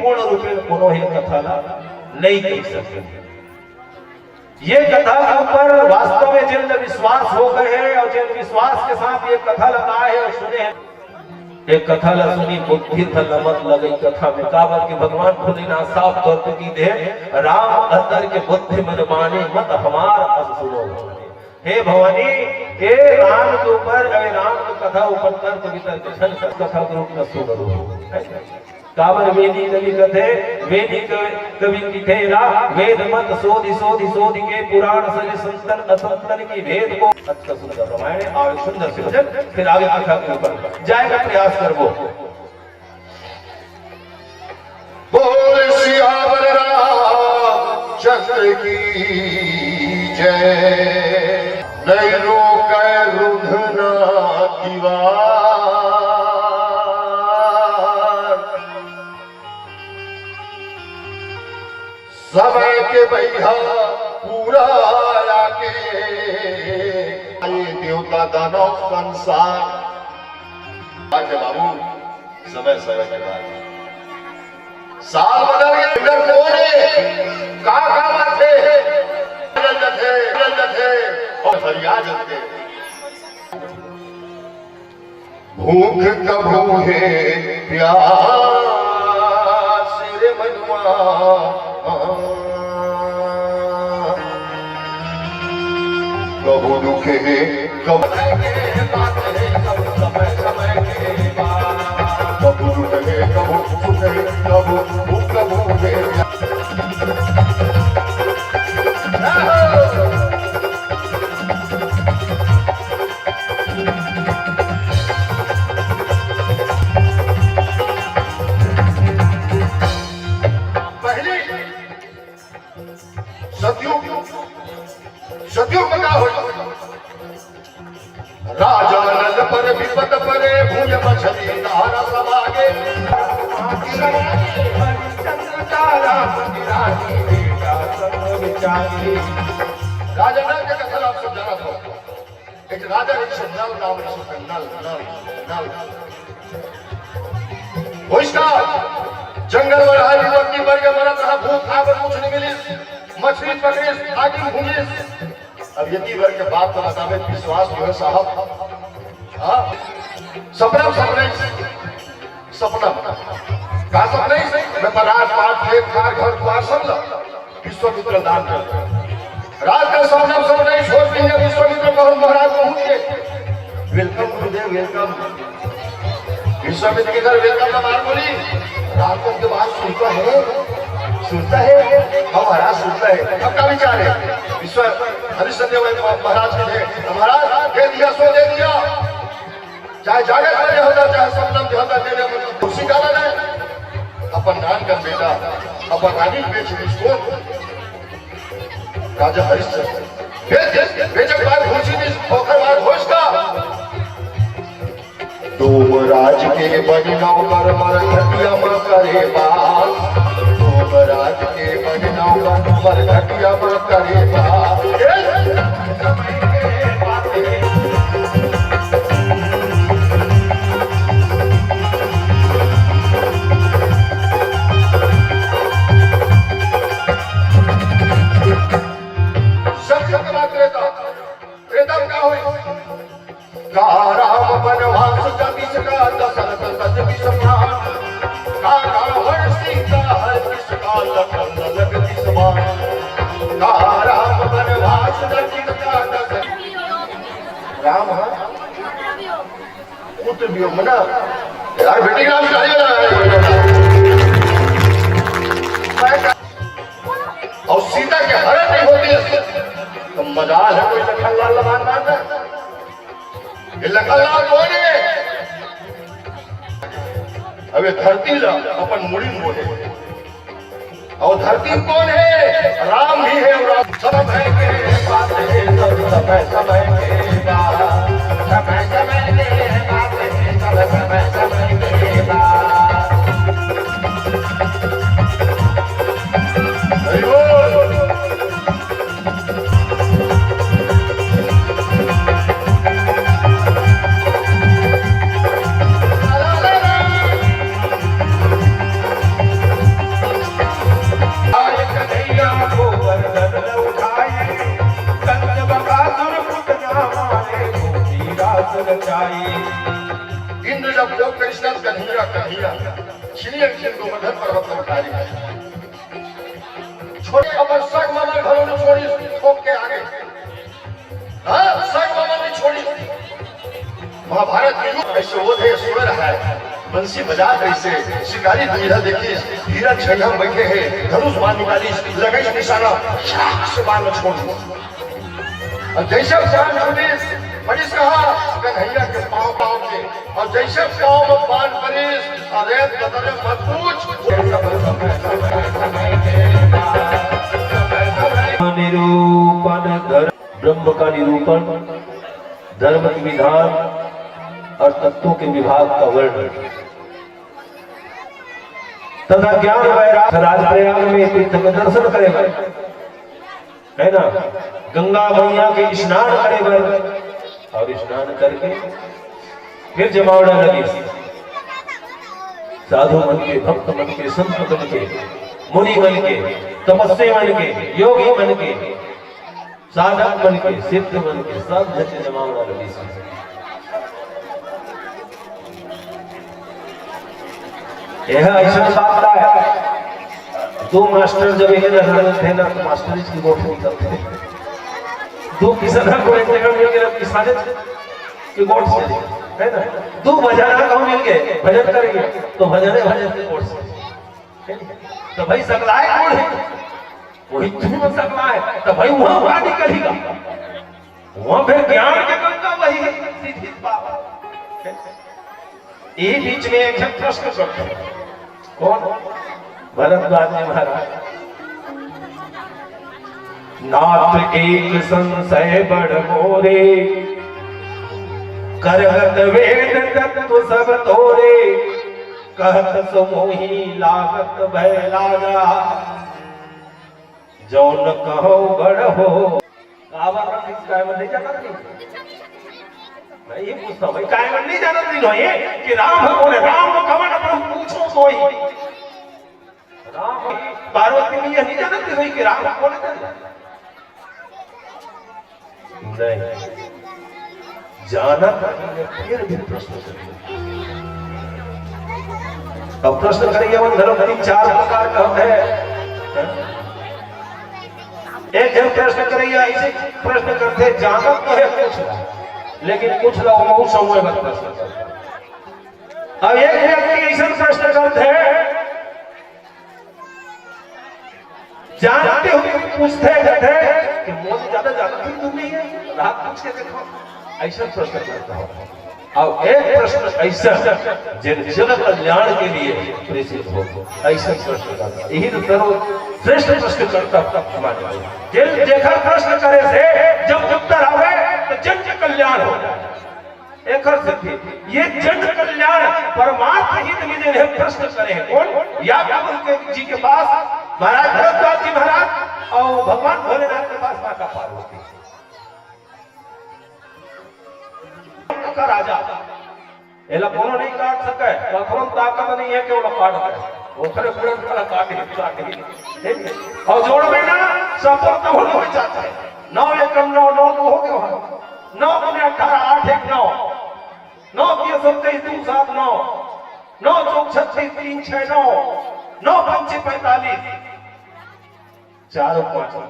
पूर्ण रूपेण कोनो ही कथा नहीं कह सकते। ये कथा के ऊपर वास्तव में जिन विश्वास हो गए हैं और जिन विश्वास के साथ ये कथा लगाए है और सुने हैं, एक कथा ला सुनी बुद्धि मत लगी कथा में काबर के भगवान खुद ना साफ तौर पर की दे राम अंदर के बुद्धि मन माने मत हमार अस सुनो। हे भवानी हे राम के ऊपर राम की कथा ऊपर तर्क वितर्क कथा के रूप में सुनो। काबर वेदी कवि कथे वेदी कवि किथेरा वेद मत सोधि सोधि सोधि के पुराण सज संतन असंतन की वेद को। अच्छा सुंदर रामायण और सुंदर से वचन फिर आगे कथा के ऊपर जाएगा प्रयास करबो। बोल सियावर रामचंद्र की जय। नहीं रोके रुधना दीवार समय के भैया पूरा आके देवता दानव संसार बाबू समय समय के बाद साल बदल गया। इधर कोने कहाँ बात थे और फरियाद थे भूख कभू है प्यास रे मनवा कबू दुख है कबू दुख है कबू सुख है कबू है। पहले सत्युग में क्या हो राजा नल पर विपद परे भूय मछली धारा समागे राजा नल के कथा आप सब जाना था। एक राजा नल नाम नल उसका जंगल में हरी पत्नी पर के मरत रहा भूख खाकर कुछ नहीं मिली मछली पकड़ी आगे भूंगी। अब यदि वर्ग के बात बतावे विश्वास जो है साहब सपना का सपना मैं पराज पाठ खेत खार घर द्वार सब विश्वामित्र दान कर राज का सपना सोच लेंगे विश्वामित्र को महाराज पहुंचे वेलकम गुरुदेव वेलकम। विश्वामित्र के घर वेलकम का बात बोली रात को बात सुनता है हमारा सुनता है। अब का विचार है हरिश्चंद्र महाराज के थे महाराज दे दिया सो दे दिया चाहे जागर खड़े होता चाहे सपनम जो होता दे दिया कुर्सी डाला जाए अपन दान कर बेटा अपन रानी बेच इसको राजा हरिश्चंद्र बेचक बाद कुर्सी पोखर बाद होश का तुम राज के बनी नौकर मर घटिया में करे बात राज के बजना पर घटिया पर करे राम वनवास जगीश का दशरथ तज विषमान का रावण सीता हर का लखन लगती समान का राम वनवास जगीश का दशरथ राम पुत्र भी मना यार बेटी नाम और सीता के हरण नहीं होती तो मजाल है कोई लखन लाल लबान मारना लखनलाल कौन है? अबे धरती ला अपन मुड़ी मोड़े और धरती कौन है? राम ही है और राम समय के बात है समय समय के बात समय समय के बात है समय समय के बात सिंधु मधर पर्वत उठारी छोड़ी अपन सग मामा घरों ने छोड़ी ठोक के आगे हाँ सग मामा ने छोड़ी महाभारत के युग ऐसे वो थे सुन रहा है बंसी बजा कैसे शिकारी दुविधा देखी हीरा छेड़ा बैठे हैं धनुष बाण निकाली लगे निशाना से बाण छोड़ और जैसे बाण छोड़ी परिस कहा कन्हैया के पांव पांव के और जैसे पांव में बाण परिस अरे बदले मत पूछ निरूपण ब्रह्म का निरूपण धर्म की विधान और तत्वों के विभाग का वर्णन तथा ज्ञान वैराग्य राजप्रयाग में तीर्थ में दर्शन करेगा है ना गंगा मैया के स्नान करेगा और स्नान करके फिर जमावड़ा नदी साधु मन के भक्त मन के संत मन के मुनि मन के तपस्वी मन के योगी मन के साधक मन के सिद्ध मन के सब जगह जमावड़ा नदी से यह ऐसा बात है दो मास्टर जब इन्हें थे ना तो मास्टर इसकी वोट नहीं करते दो किसान को एक जगह मिल गए किसान की वोट से है ना दो भजन कहाँ मिल गए भजन करेंगे तो भजन की वोट से तो भाई सकलाए कौन है वही तुम सकला है तो भाई वहां वहां निकलेगा वहां फिर ज्ञान के गंगा वही सीधी बात ये बीच में एक प्रश्न करते हैं कौन भरद्वाज महाराज नाथ एक संशय बड़ मोरे करगत वेद तत्व सब तोरे कहत समोही लागत भय लागा जौन कहो गढ़ हो नहीं जाना मैं ये पूछता हूँ भाई कायमन नहीं जानत नहीं ये कि राम कौन है राम को कवन प्रभु पूछो कोई राम पार्वती में ये नहीं जानत नहीं कि राम कौन है नहीं जानत फिर भी प्रश्न करेंगे अब प्रश्न करेंगे वो धर्म 4 प्रकार का है एक जन प्रश्न करेंगे ऐसे प्रश्न करते जानत तो है पूछ रहा लेकिन कुछ लोग बहुत समय में प्रश्न करते अब एक व्यक्ति ऐसा प्रश्न करते हैं जानते हुए पूछते कहते कि मोदी ज्यादा जानती तुम नहीं है रात पूछ के देखो ऐसा प्रश्न करता हूं अब एक प्रश्न ऐसा जिन जगत कल्याण के लिए प्रेषित हो ऐसा प्रश्न करता यही तो श्रेष्ठ प्रश्न करता हमारे जिन जेखर प्रश्न करे से जब उत्तर आवे तो जन के कल्याण हो जाए एक ये जन कल्याण परमात्मा हित में जिन्हें प्रश्न करे कौन या जी के पास महाराज भरद्वाज जी महाराज और भगवान भोलेनाथ के पास माता पार्वती का राजा एला कोनो नहीं काट सके कखरो ताकत नहीं है कि वो काट दे ओकरे पुरन कला काटे और जोड़ में ना सफल तो हो जाता है 9 एकम 9 9 तो हो गया 9 में 18 8 1 9 9 के 27 2 7 9 9 चौक 36 3 6 9 9 5 45 4 5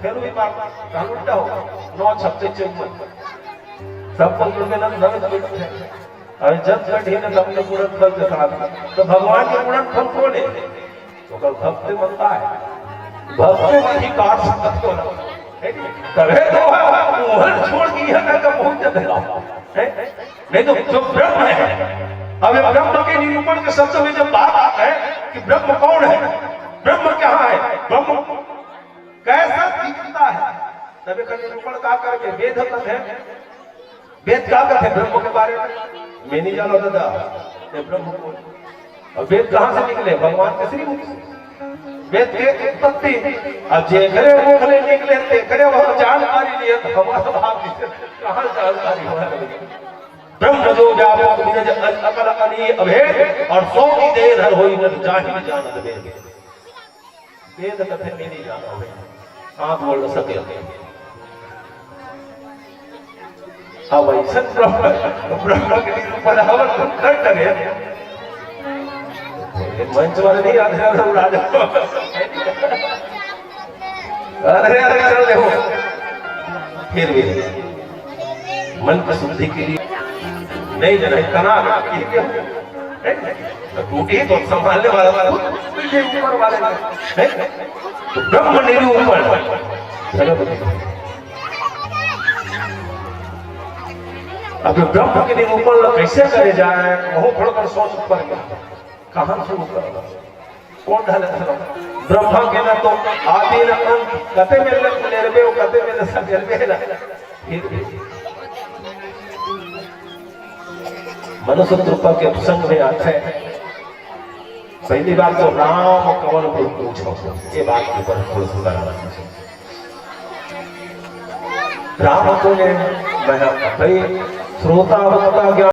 फिर भी बात उल्टा हो 9 36 54 सब पल में ना नवे बैठे अरे जब गढ़ी ने सबने पूर्ण फल के साथ तो भगवान के पूर्ण फल कौन है तो कल भक्त बनता है भक्त में ही काट सकता तो तबे तो मोहन छोड़ दी है ना कब पहुंच जाएगा नहीं तो जो ब्रह्म है अब ब्रह्म के निरूपण के शब्द में जब बात आता है कि ब्रह्म कौन है ब्रह्म कहाँ है ब्रह्म कैसा दिखता है तबे का निरूपण का करके वेद है वेद क्या कहते हैं ब्रह्म के बारे में मैं नहीं जाना दादा ये ब्रह्म कौन और वेद कहाँ से निकले भगवान के श्री मुख से वेद के उत्पत्ति अब जे करे मुखले निकले ते करे वह जानकारी लिए तो हमारा भाव कहाँ जानकारी हो ब्रह्म जो व्यापक निज अकल अनी अभेद और सौ की देर हर होई न जाहि जानत वेद वेद कथे मैं नहीं जाना आप बोल सके अब ऐसा ब्रह्म के निरूपण हवन कर करे मंच वाले नहीं आते हैं उड़ा जाओ। अरे अरे चल देखो, फिर भी मन की शुद्धि के लिए नहीं जाना तनाव टूटी तो संभालने वाला ऊपर वाले तो ब्रह्म निरूपण। अब ब्रह्म के निरूपण कैसे करे जाए, बहुत बड़ा सोच पर कहां शुरू करना, कौन ढाले ब्रह्म के ना तो आदि न अंत कते में निर्भय और कते में निर्भय ना। मनुष्य कृपा के प्रसंग में आता है, पहली बात तो राम कवन को पूछो, ये बात के ऊपर थोड़ा सुधार आना चाहिए। राम को ने भाई श्रोता वक्ता ज्ञान